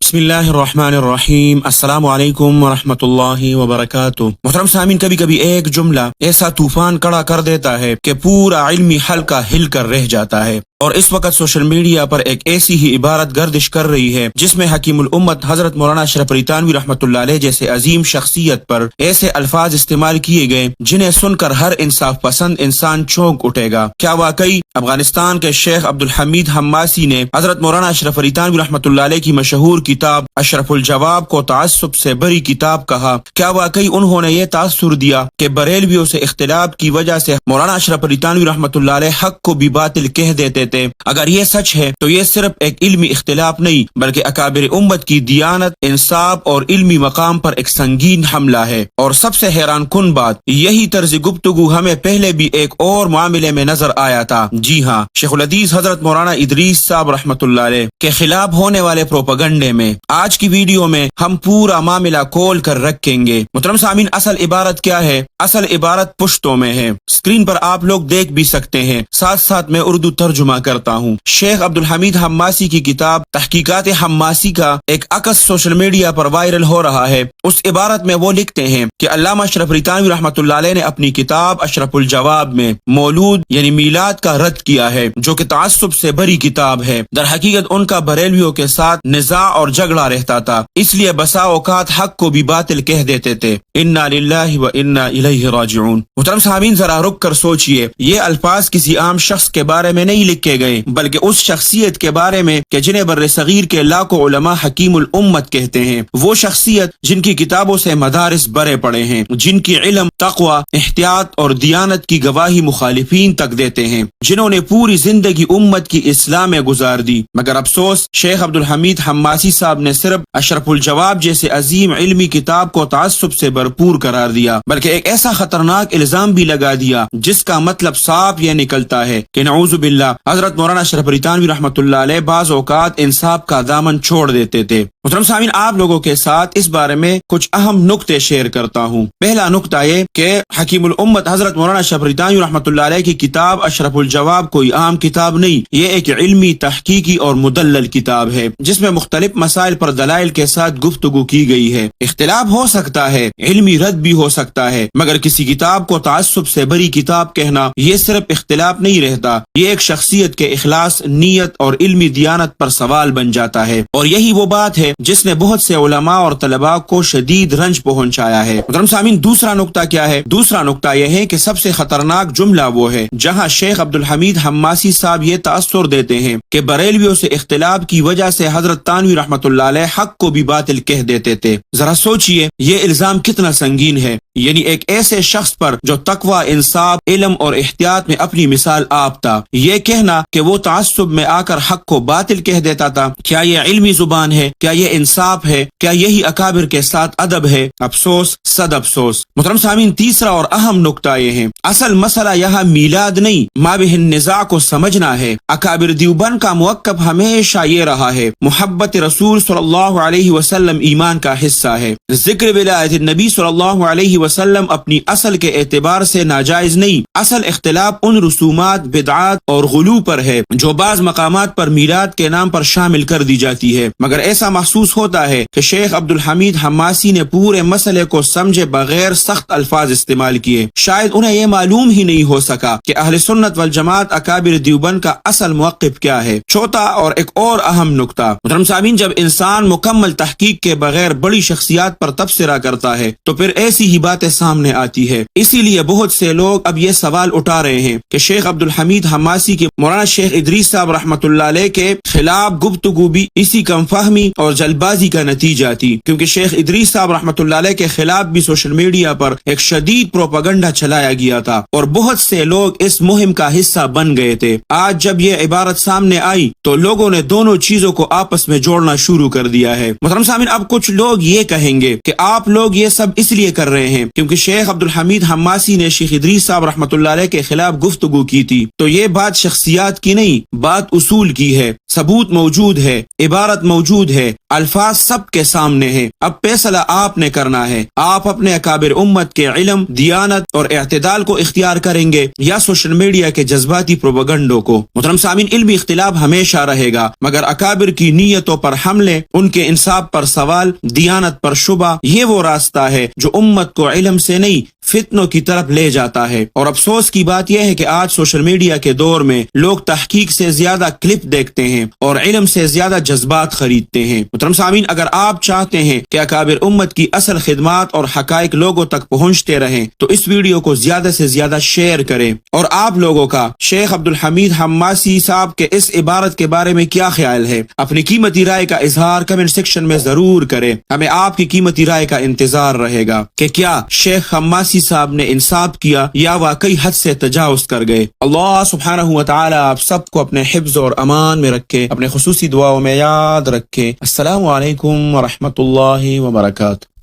بسم اللہ الرحمن الرحیم، السلام علیکم ورحمۃ اللہ وبرکاتہ۔ محترم سامعین، کبھی کبھی ایک جملہ ایسا طوفان کھڑا کر دیتا ہے کہ پورا علمی حلقہ ہل کر رہ جاتا ہے، اور اس وقت سوشل میڈیا پر ایک ایسی ہی عبارت گردش کر رہی ہے جس میں حکیم الامت حضرت مولانا اشرف علی تھانوی رحمۃ اللہ علیہ جیسے عظیم شخصیت پر ایسے الفاظ استعمال کیے گئے جنہیں سن کر ہر انصاف پسند انسان چونک اٹھے گا۔ کیا واقعی افغانستان کے شیخ عبدالحمید حماسی نے حضرت مولانا اشرف علی تھانوی رحمۃ اللہ علیہ کی مشہور کتاب اشرف الجواب کو تعصب سے بری کتاب کہا؟ کیا واقعی انہوں نے یہ تاثر دیا کہ بریلویوں سے اختلاف کی وجہ سے مولانا اشرف علی تھانوی رحمۃ اللہ علیہ حق کو بھی باطل کہہ دیتے تھے؟ اگر یہ سچ ہے تو یہ صرف ایک علمی اختلاف نہیں بلکہ اکابر امت کی دیانت، انصاف اور علمی مقام پر ایک سنگین حملہ ہے۔ اور سب سے حیران کن بات، یہی طرز گفتگو ہمیں پہلے بھی ایک اور معاملے میں نظر آیا تھا۔ جی ہاں، شیخ الحدیث حضرت مولانا ادریس صاحب رحمۃ اللہ علیہ کے خلاف ہونے والے پروپیگنڈے میں۔ آج کی ویڈیو میں ہم پورا معاملہ کھول کر رکھیں گے۔ محترم سامعین، اصل عبارت کیا ہے؟ اصل عبارت پشتوں میں ہے، اسکرین پر آپ لوگ دیکھ بھی سکتے ہیں، ساتھ ساتھ میں اردو ترجمہ کرتا ہوں۔ شیخ عبدالحمید حماسی کی کتاب تحقیقات حماسی کا ایک عکس سوشل میڈیا پر وائرل ہو رہا ہے۔ اس عبارت میں وہ لکھتے ہیں کہ علامہ اشرف علی تھانوی رحمۃ اللہ علیہ نے اپنی کتاب اشرف الجواب میں مولود یعنی میلاد کا رد کیا ہے، جو کہ تعصب سے بری کتاب ہے۔ در حقیقت ان کا بریلویوں کے ساتھ نزاع اور جھگڑا رہتا تھا، اس لیے بسا اوقات حق کو بھی باطل کہہ دیتے تھے۔ انا للہ و انا الیہ راجعون۔ محترم صاحبین، ذرا رک کر سوچئے، یہ الفاظ کسی عام شخص کے بارے میں نہیں لکھے گئے بلکہ اس شخصیت کے بارے میں کہ جنہیں بر صغیر کے لاکھوں علماء حکیم الامت کہتے ہیں، وہ شخصیت جن کی کتابوں سے مدارس بھرے پڑے ہیں، جن کی علم، تقوی، احتیاط اور دیانت کی گواہی مخالفین تک دیتے ہیں، جنہوں نے پوری زندگی امت کی اصلاح میں گزار دی۔ مگر افسوس، شیخ عبدالحمید حماسی صاحب نے صرف اشرف الجواب جیسے عظیم علمی کتاب کو تعصب سے بھرپور قرار دیا، بلکہ ایک ایسا خطرناک الزام بھی لگا دیا جس کا مطلب صاف یہ نکلتا ہے کہ نعوذ باللہ حضرت مولانا اشرف علی تھانوی رحمۃ اللہ علیہ بعض اوقات انصاف کا دامن چھوڑ دیتے تھے۔ محترم سامعین، آپ لوگوں کے ساتھ اس بارے میں کچھ اہم نکتے شیئر کرتا ہوں۔ پہلا نکتہ یہ کہ حکیم الامت حضرت مولانا اشرف علی تھانوی رحمۃ اللہ علیہ کی کتاب اشرف الجواب کوئی عام کتاب نہیں، یہ ایک علمی، تحقیقی اور مدلل کتاب ہے جس میں مختلف مسائل پر دلائل کے ساتھ گفتگو کی گئی ہے۔ اختلاف ہو سکتا ہے، علمی رد بھی ہو سکتا ہے، مگر کسی کتاب کو تعصب سے بری کتاب کہنا یہ صرف اختلاف نہیں رہتا، یہ ایک شخصیت کے اخلاص، نیت اور علمی دیانت پر سوال بن جاتا ہے، اور یہی وہ بات ہے جس نے بہت سے علماء اور طلباء کو شدید رنج پہنچایا ہے۔ محترم سامعین، دوسرا نکتہ کیا ہے؟ دوسرا نکتہ یہ ہے کہ سب سے خطرناک جملہ وہ ہے جہاں شیخ عبدالحمید حماسی صاحب یہ تاثر دیتے ہیں کہ بریلویوں سے اختلاف کی وجہ سے حضرت تھانوی رحمۃ اللہ علیہ حق کو بھی باطل کہہ دیتے تھے۔ ذرا سوچئے یہ الزام کتنا سنگین ہے، یعنی ایک ایسے شخص پر جو تقوی، انصاف، علم اور احتیاط میں اپنی مثال آپ تھا، یہ کہنا کہ وہ تعصب میں آ کر حق کو باطل کہہ دیتا تھا، کیا یہ علمی زبان ہے؟ کیا یہ انصاف ہے؟ کیا یہی اکابر کے ساتھ ادب ہے؟ افسوس، صد افسوس۔ محترم سامعین، تیسرا اور اہم نکتہ یہ ہے، اصل مسئلہ یہاں میلاد نہیں، مابہ النزاع کو سمجھنا ہے۔ اکابر دیوبند کا موقف ہمیشہ یہ رہا ہے، محبت رسول صلی اللہ علیہ وسلم ایمان کا حصہ ہے، ذکر ولایت النبی صلی اللہ علیہ وسلم اپنی اصل کے اعتبار سے ناجائز نہیں۔ اصل اختلاف ان رسومات، بدعات اور غلو پر ہے جو بعض مقامات پر میلاد کے نام پر شامل کر دی جاتی ہے، مگر ایسا محسوس ہوتا ہے کہ شیخ عبدالحمید حماسی نے پورے مسئلے کو سمجھے بغیر سخت الفاظ استعمال کیے۔ شاید انہیں یہ معلوم ہی نہیں ہو سکا کہ اہل سنت والجماعت اکابر دیوبند کا اصل موقف کیا ہے۔ چوتھا اور ایک اور اہم نکتہ، محترم سامعین، جب انسان مکمل تحقیق کے بغیر بڑی شخصیات پر تبصرہ کرتا ہے تو پھر ایسی ہی باتیں سامنے آتی ہے۔ اسی لیے بہت سے لوگ اب یہ سوال اٹھا رہے ہیں کہ شیخ عبدالحمید حماسی کے مولانا شیخ ادریس صاحب رحمۃ اللہ علیہ کے خلاف گفتگو بھی اسی کم فہمی اور جلد بازی کا نتیجہ تھی، کیونکہ شیخ ادریس صاحب رحمۃ اللہ علیہ کے خلاف بھی سوشل میڈیا پر ایک شدید پروپیگنڈا چلایا گیا تھا اور بہت سے لوگ اس مہم کا حصہ بن گئے تھے۔ آج جب یہ عبارت سامنے آئی تو لوگوں نے دونوں چیزوں کو آپس میں جوڑنا شروع کر دیا ہے۔ محترم سامعین، اب کچھ لوگ یہ کہیں گے کہ آپ لوگ یہ سب اس لیے کر رہے ہیں ہیں کیونکہ شیخ عبدالحمید حماسی نے شیخ ادریس صاحب رحمۃ اللہ علیہ کے خلاف گفتگو کی تھی، تو یہ بات شخصیات کی نہیں، بات اصول کی ہے، ثبوت موجود ہے، عبارت موجود ہے، الفاظ سب کے سامنے ہیں۔ اب فیصلہ آپ نے کرنا ہے، آپ اپنے اکابر امت کے علم، دیانت اور اعتدال کو اختیار کریں گے یا سوشل میڈیا کے جذباتی پروپیگنڈوں کو۔ محترم سامعین، علمی اختلاف ہمیشہ رہے گا، مگر اکابر کی نیتوں پر حملے، ان کے انصاف پر سوال، دیانت پر شبہ، یہ وہ راستہ ہے جو امت کو علم سے نہیں فتنوں کی طرف لے جاتا ہے۔ اور افسوس کی بات یہ ہے کہ آج سوشل میڈیا کے دور میں لوگ تحقیق سے زیادہ کلپ دیکھتے ہیں اور علم سے زیادہ جذبات خریدتے ہیں۔ محترم سامعین، اگر آپ چاہتے ہیں کہ اکابر امت کی اصل خدمات اور حقائق لوگوں تک پہنچتے رہیں تو اس ویڈیو کو زیادہ سے زیادہ شیئر کریں۔ اور آپ لوگوں کا شیخ عبدالحمید حماسی صاحب کے اس عبارت کے بارے میں کیا خیال ہے؟ اپنی قیمتی رائے کا اظہار کمنٹ سیکشن میں ضرور کریں، ہمیں آپ کی قیمتی رائے کا انتظار رہے گا کہ کیا شیخ حماسی صاحب نے انصاف کیا یا واقعی حد سے تجاوز کر گئے۔ اللہ سبحانہ و تعالی آپ سب کو اپنے حفظ اور امان میں رکھے، اپنے خصوصی دعاؤں میں یاد رکھے۔ السلام علیکم ورحمۃ اللہ وبرکاتہ۔